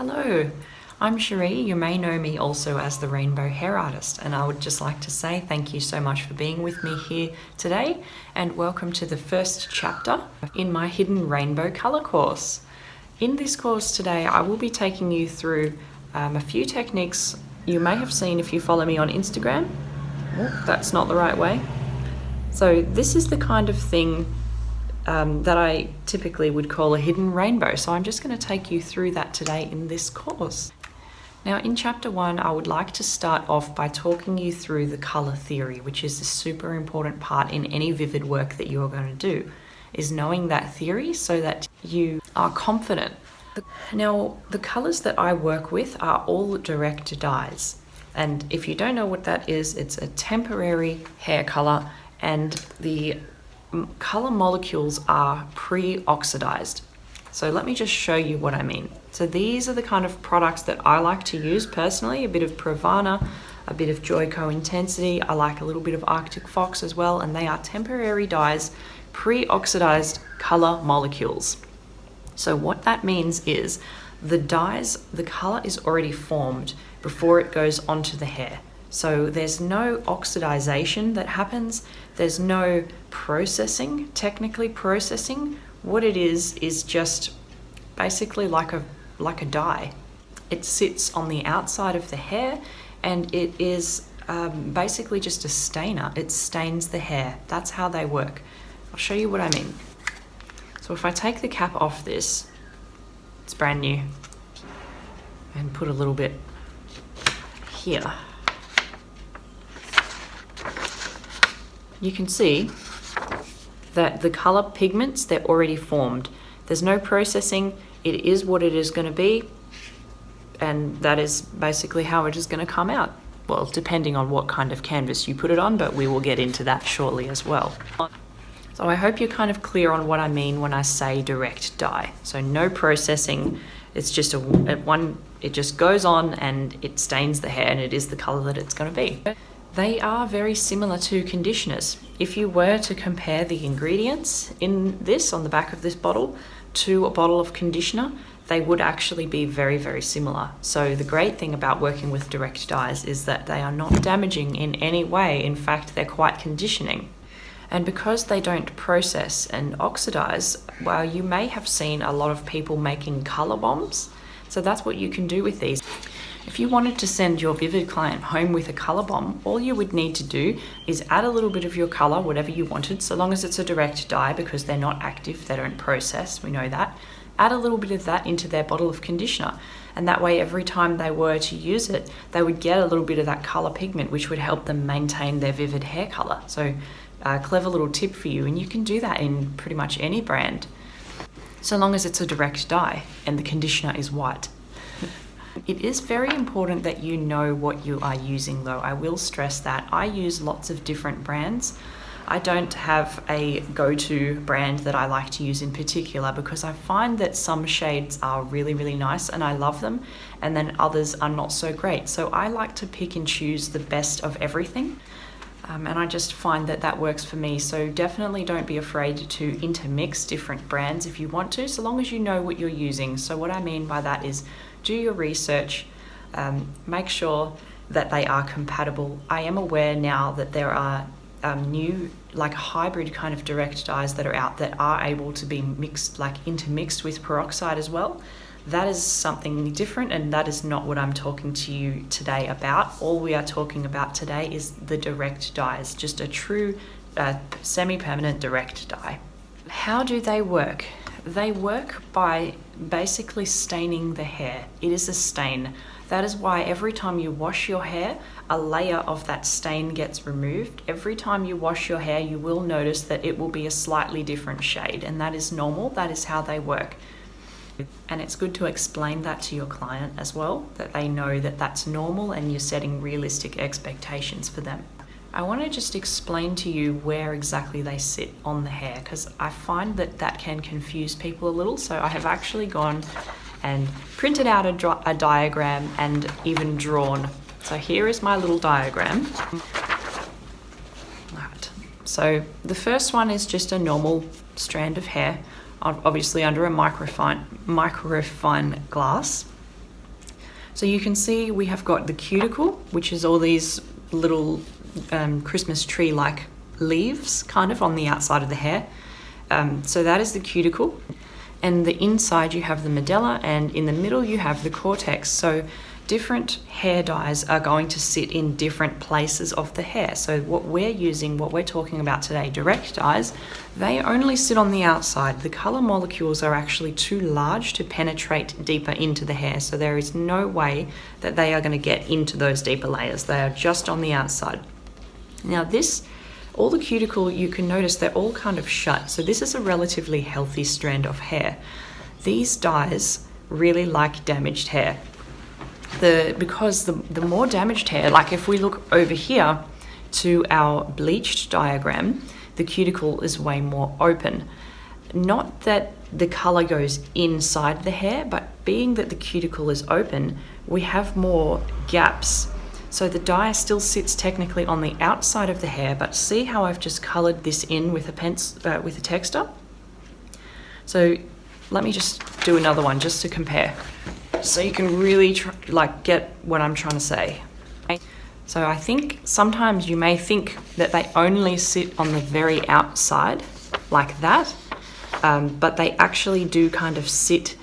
Hello, I'm Cherie. You may know me also as the Rainbow Hair Artist, and I would just like to say thank you so much for being with me here today, and welcome to the first chapter in my Hidden Rainbow Colour course. In this course today, I will be taking you through a few techniques you may have seen if you follow me on Instagram. Oh, that's not the right way. So this is the kind of thing that I typically would call a hidden rainbow. So I'm just going to take you through that today in this course. Now in chapter 1, I would like to start off by talking you through the colour theory, which is a super important part in any vivid work that you're going to do, is knowing that theory so that you are confident. Now the colours that I work with are all direct dyes. And if you don't know what that is, it's a temporary hair colour, and the colour molecules are pre-oxidised. So let me just show you what I mean. So these are the kind of products that I like to use personally, a bit of Pravana, a bit of Joico Intensity, I like a little bit of Arctic Fox as well, and they are temporary dyes, pre-oxidised colour molecules. So what that means is the dyes, the colour is already formed before it goes onto the hair. So there's no oxidization that happens, there's no processing, technically processing. What it is just basically like a dye. It sits on the outside of the hair, and it is basically just a stainer. It stains the hair. That's how they work. I'll show you what I mean. So if I take the cap off this, it's brand new, and put a little bit here, you can see that the colour pigments, they're already formed. There's no processing, it is what it is going to be, and that is basically how it is going to come out. Well, depending on what kind of canvas you put it on, but we will get into that shortly as well. So I hope you're kind of clear on what I mean when I say direct dye. So no processing, it's just it just goes on and it stains the hair, and it is the colour that it's going to be. They are very similar to conditioners. If you were to compare the ingredients in this, on the back of this bottle, to a bottle of conditioner, they would actually be very, very similar. So the great thing about working with direct dyes is that they are not damaging in any way. In fact, they're quite conditioning. And because they don't process and oxidize, well, you may have seen a lot of people making color bombs. So that's what you can do with these. If you wanted to send your Vivid client home with a colour bomb, all you would need to do is add a little bit of your colour, whatever you wanted, so long as it's a direct dye, because they're not active, they don't process, we know that. Add a little bit of that into their bottle of conditioner, and that way every time they were to use it, they would get a little bit of that colour pigment, which would help them maintain their vivid hair colour. So a clever little tip for you, and you can do that in pretty much any brand, so long as it's a direct dye and the conditioner is white. It is very important that you know what you are using though. I will stress that. I use lots of different brands. I don't have a go-to brand that I like to use in particular, because I find that some shades are really, really nice and I love them, and then others are not so great. So I like to pick and choose the best of everything. And I just find that that works for me. So definitely don't be afraid to intermix different brands if you want to, so long as you know what you're using. So what I mean by that is do your research, make sure that they are compatible. I am aware now that there are new, like hybrid kind of direct dyes that are out that are able to be mixed, like intermixed with peroxide as well. That is something different, and that is not what I'm talking to you today about. All we are talking about today is the direct dyes, just a true semi-permanent direct dye. How do they work? They work by basically staining the hair. It is a stain. That is why every time you wash your hair, a layer of that stain gets removed. Every time you wash your hair, you will notice that it will be a slightly different shade, and that is normal. That is how they work. And it's good to explain that to your client as well, that they know that that's normal and you're setting realistic expectations for them. I want to just explain to you where exactly they sit on the hair, because I find that that can confuse people a little. So I have actually gone and printed out a diagram and even drawn. So here is my little diagram. Right. So the first one is just a normal strand of hair, obviously under a microfine glass. So you can see we have got the cuticle, which is all these little Christmas tree-like leaves kind of on the outside of the hair. So that is the cuticle. And the inside you have the medulla, and in the middle you have the cortex. So different hair dyes are going to sit in different places of the hair. So what we're talking about today, direct dyes, they only sit on the outside. The color molecules are actually too large to penetrate deeper into the hair. So there is no way that they are going to get into those deeper layers. They are just on the outside. Now all the cuticle, you can notice they're all kind of shut. So this is a relatively healthy strand of hair. These dyes really like damaged hair. Because the more damaged hair, like if we look over here to our bleached diagram, the cuticle is way more open. Not that the color goes inside the hair, but being that the cuticle is open, we have more gaps. So the dye still sits technically on the outside of the hair, but see how I've just colored this in with a texture? So let me just do another one just to compare, so you can really get what I'm trying to say. So I think sometimes you may think that they only sit on the very outside like that, but they actually do kind of sit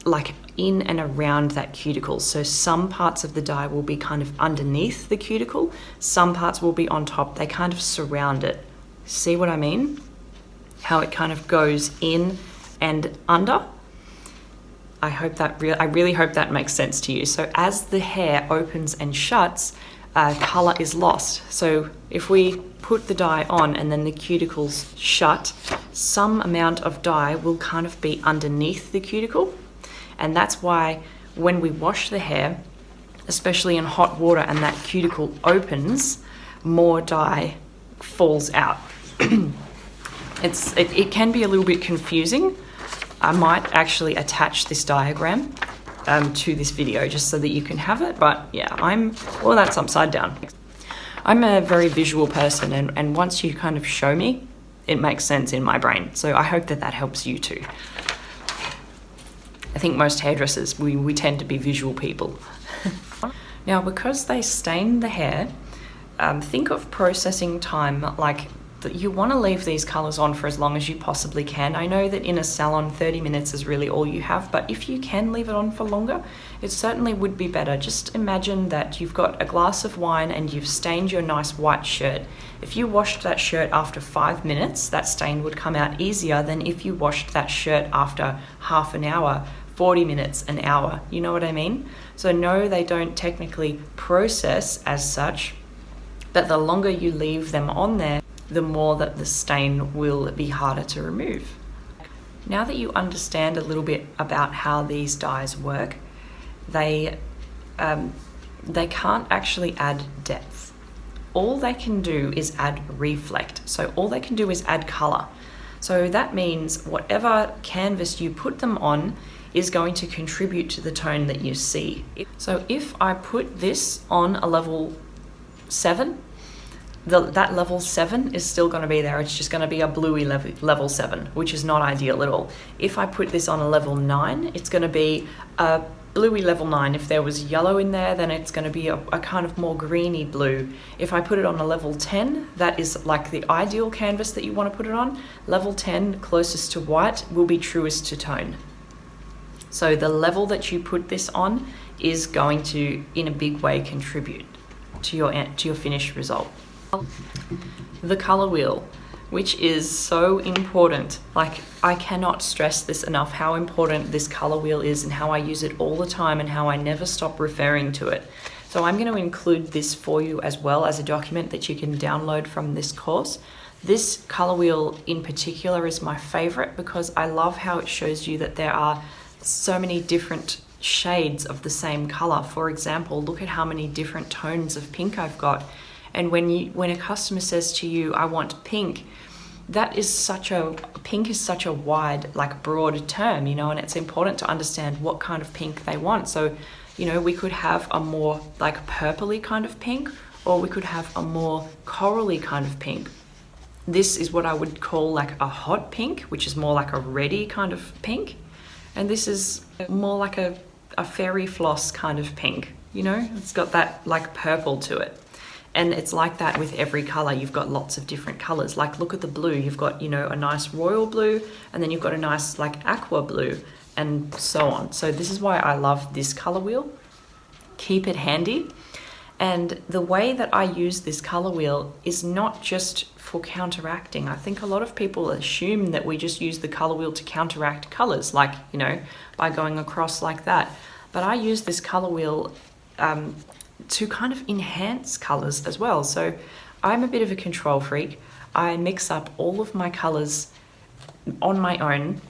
like in and around that cuticle. So some parts of the dye will be kind of underneath the cuticle, some parts will be on top. They kind of surround it. See what I mean? How it kind of goes in and under. I really hope that makes sense to you. So as the hair opens and shuts, color is lost. So if we put the dye on and then the cuticles shut, some amount of dye will kind of be underneath the cuticle. And that's why when we wash the hair, especially in hot water, and that cuticle opens, more dye falls out. It can be a little bit confusing. I might actually attach this diagram to this video just so that you can have it, but yeah, that's upside down. I'm a very visual person, and once you kind of show me, it makes sense in my brain. So I hope that helps you too. I think most hairdressers, we tend to be visual people. Now, because they stain the hair, think of processing time like you want to leave these colors on for as long as you possibly can. I know that in a salon 30 minutes is really all you have, but if you can leave it on for longer, it certainly would be better. Just imagine that you've got a glass of wine and you've stained your nice white shirt. If you washed that shirt after 5 minutes, that stain would come out easier than if you washed that shirt after half an hour, 40 minutes, an hour. You know what I mean? So no, they don't technically process as such, but the longer you leave them on there, the more that the stain will be harder to remove. Now that you understand a little bit about how these dyes work, they can't actually add depth. All they can do is add reflect. So all they can do is add color. So that means whatever canvas you put them on is going to contribute to the tone that you see. So if I put this on a level 7, that level 7 is still going to be there. It's just going to be a bluey level 7, which is not ideal at all. If I put this on a level 9, it's going to be a bluey level 9. If there was yellow in there, then it's going to be a kind of more greeny blue. If I put it on a level 10, that is like the ideal canvas that you want to put it on. Level 10, closest to white, will be truest to tone. So the level that you put this on is going to, in a big way, contribute to your finished result. The color wheel, which is so important. Like, I cannot stress this enough, how important this color wheel is and how I use it all the time and how I never stop referring to it. So I'm going to include this for you as well as a document that you can download from this course. This color wheel in particular is my favorite because I love how it shows you that there are so many different shades of the same color. For example, look at how many different tones of pink I've got. And when a customer says to you, I want pink, pink is such a wide, like, broad term, and it's important to understand what kind of pink they want. So, we could have a more like purpley kind of pink, or we could have a more corally kind of pink. This is what I would call like a hot pink, which is more like a reddy kind of pink. And this is more like a a fairy floss kind of pink, you know? It's got that like purple to it. And it's like that with every color. You've got lots of different colors. Like look at the blue. You've got, you know, a nice royal blue, and then you've got a nice like aqua blue, and so on. So this is why I love this color wheel. Keep it handy. And the way that I use this color wheel is not just for counteracting. I think a lot of people assume that we just use the color wheel to counteract colors, like, you know, by going across like that. But I use this color wheel to kind of enhance colors as well. So I'm a bit of a control freak. I mix up all of my colors on my own.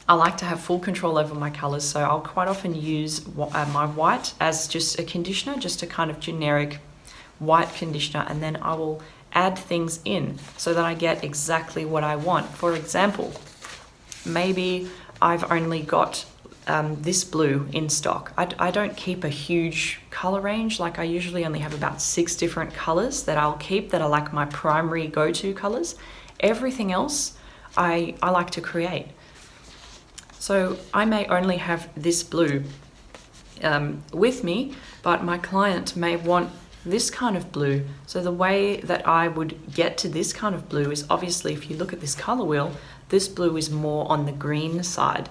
I like to have full control over my colors, so I'll quite often use my white as just a conditioner, just a kind of generic white conditioner, and then I will add things in so that I get exactly what I want. For example, maybe I've only got this blue in stock. I don't keep a huge color range. Like I usually only have about 6 different colors that I'll keep that are like my primary go-to colors. Everything else I like to create. So I may only have this blue with me, but my client may want this kind of blue. So the way that I would get to this kind of blue is obviously, if you look at this color wheel, this blue is more on the green side.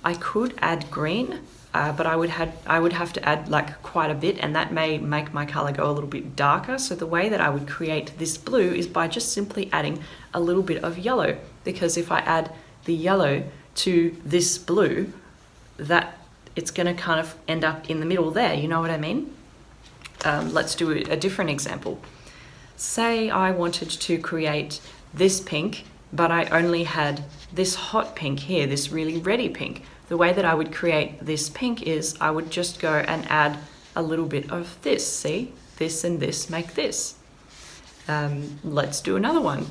I could add green, but I would have to add like quite a bit, and that may make my color go a little bit darker. So the way that I would create this blue is by just simply adding a little bit of yellow, because if I add the yellow to this blue, that it's going to kind of end up in the middle there, you know what I mean? Let's do a different example. Say I wanted to create this pink, but I only had this hot pink here, this really reddy pink. The way that I would create this pink is I would just go and add a little bit of this. See, this and this make this. Let's do another one.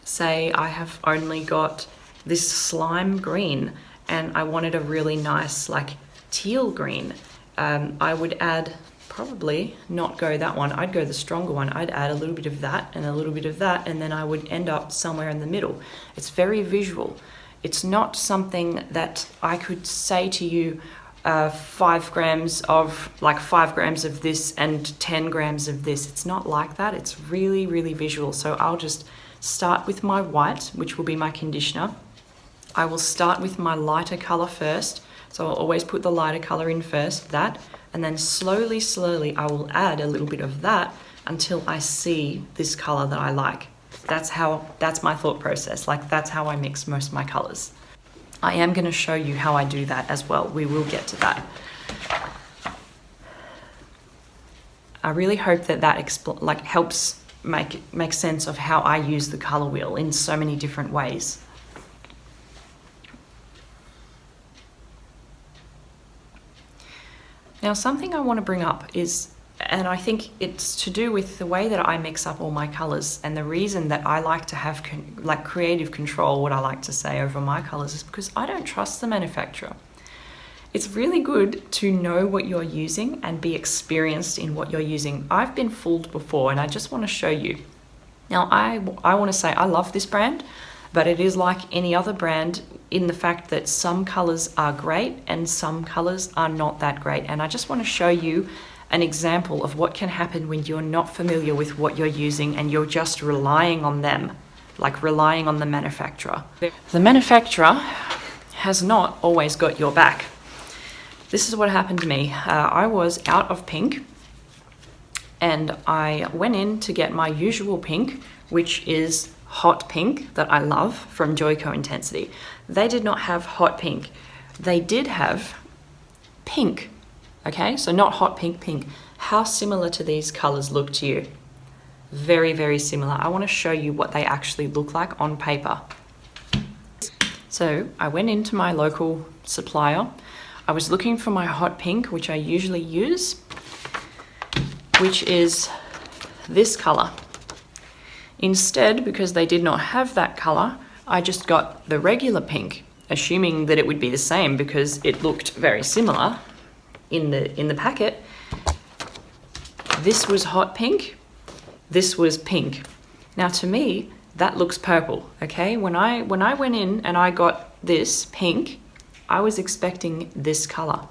Say I have only got this slime green and I wanted a really nice like teal green. I would add, probably not go that one, I'd go the stronger one. I'd add a little bit of that and a little bit of that, and then I would end up somewhere in the middle. It's very visual. It's not something that I could say to you 5 grams of this and 10 grams of this. It's not like that. It's really, really visual. So I'll just start with my white, which will be my conditioner. I will start with my lighter color first. So I'll always put the lighter color in first, that, and then slowly, slowly I will add a little bit of that until I see this color that I like. That's my thought process. Like that's how I mix most of my colors. I am going to show you how I do that as well. We will get to that. I really hope that helps make sense of how I use the color wheel in so many different ways. Now, something I want to bring up is, and I think it's to do with the way that I mix up all my colors, and the reason that I like to have creative control, what I like to say, over my colors is because I don't trust the manufacturer. It's really good to know what you're using and be experienced in what you're using. I've been fooled before, and I just want to show you. Now, I want to say I love this brand, but it is like any other brand in the fact that some colors are great and some colors are not that great. And I just want to show you an example of what can happen when you're not familiar with what you're using and you're just relying on them, like relying on the manufacturer. The manufacturer has not always got your back. This is what happened to me. I was out of pink and I went in to get my usual pink, which is hot pink that I love from Joico Intensity. They did not have hot pink. They did have pink. Okay, so not hot pink, pink. How similar do these colors look to you? Very, very similar. I want to show you what they actually look like on paper. So I went into my local supplier. I was looking for my hot pink, which I usually use, which is this color. Instead, because they did not have that color, I just got the regular pink, assuming that it would be the same because it looked very similar in the packet. This was hot pink, this was pink. Now to me, that looks purple, okay? When I went in and I got this pink, I was expecting this color.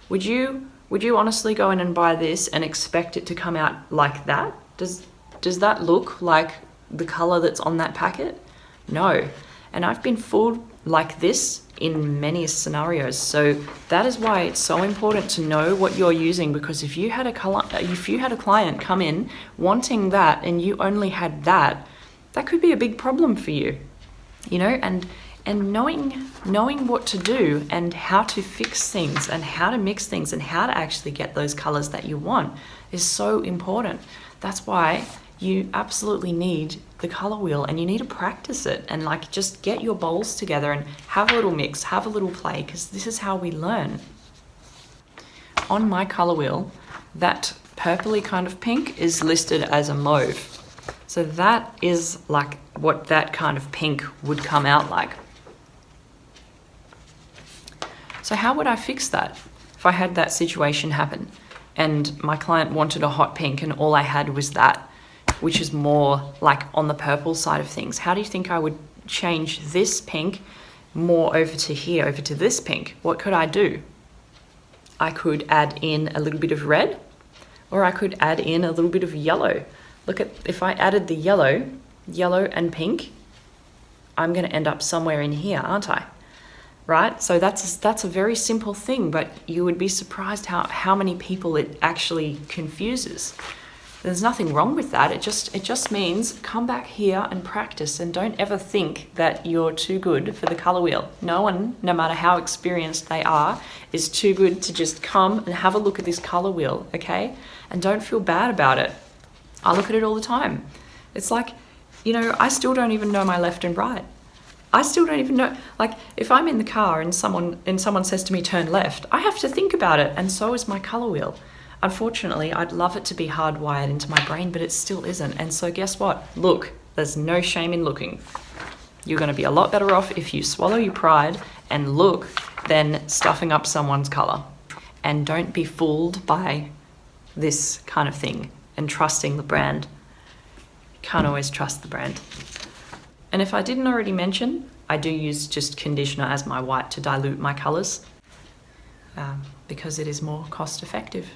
Would you honestly go in and buy this and expect it to come out like that? Does that look like the color that's on that packet? No. And I've been fooled like this in many scenarios. So that is why it's so important to know what you're using, because if you had a client come in wanting that and you only had that could be a big problem for you. You know, and knowing what to do and how to fix things and how to mix things and how to actually get those colors that you want is so important. That's why you absolutely need the color wheel, and you need to practice it and like just get your bowls together and have a little mix, have a little play, because this is how we learn. On my color wheel, that purpley kind of pink is listed as a mauve. So that is like what that kind of pink would come out like. So how would I fix that if I had that situation happen and my client wanted a hot pink and all I had was that, which is more like on the purple side of things? How do you think I would change this pink more over to here, over to this pink? What could I do? I could add in a little bit of red, or I could add in a little bit of yellow. Look at, if I added the yellow and pink, I'm going to end up somewhere in here, aren't I? Right? So that's a very simple thing, but you would be surprised how many people it actually confuses. There's nothing wrong with that. It just means come back here and practice, and don't ever think that you're too good for the color wheel. No one, no matter how experienced they are, is too good to just come and have a look at this color wheel, okay? And don't feel bad about it. I look at it all the time. It's like, you know, I still don't even know my left and right. I still don't even know, like if I'm in the car and someone says to me turn left, I have to think about it, and so is my color wheel. Unfortunately, I'd love it to be hardwired into my brain, but it still isn't. And so guess what? Look, there's no shame in looking. You're going to be a lot better off if you swallow your pride and look than stuffing up someone's color. And don't be fooled by this kind of thing and trusting the brand. You can't always trust the brand. And if I didn't already mention, I do use just conditioner as my white to dilute my colors because it is more cost effective.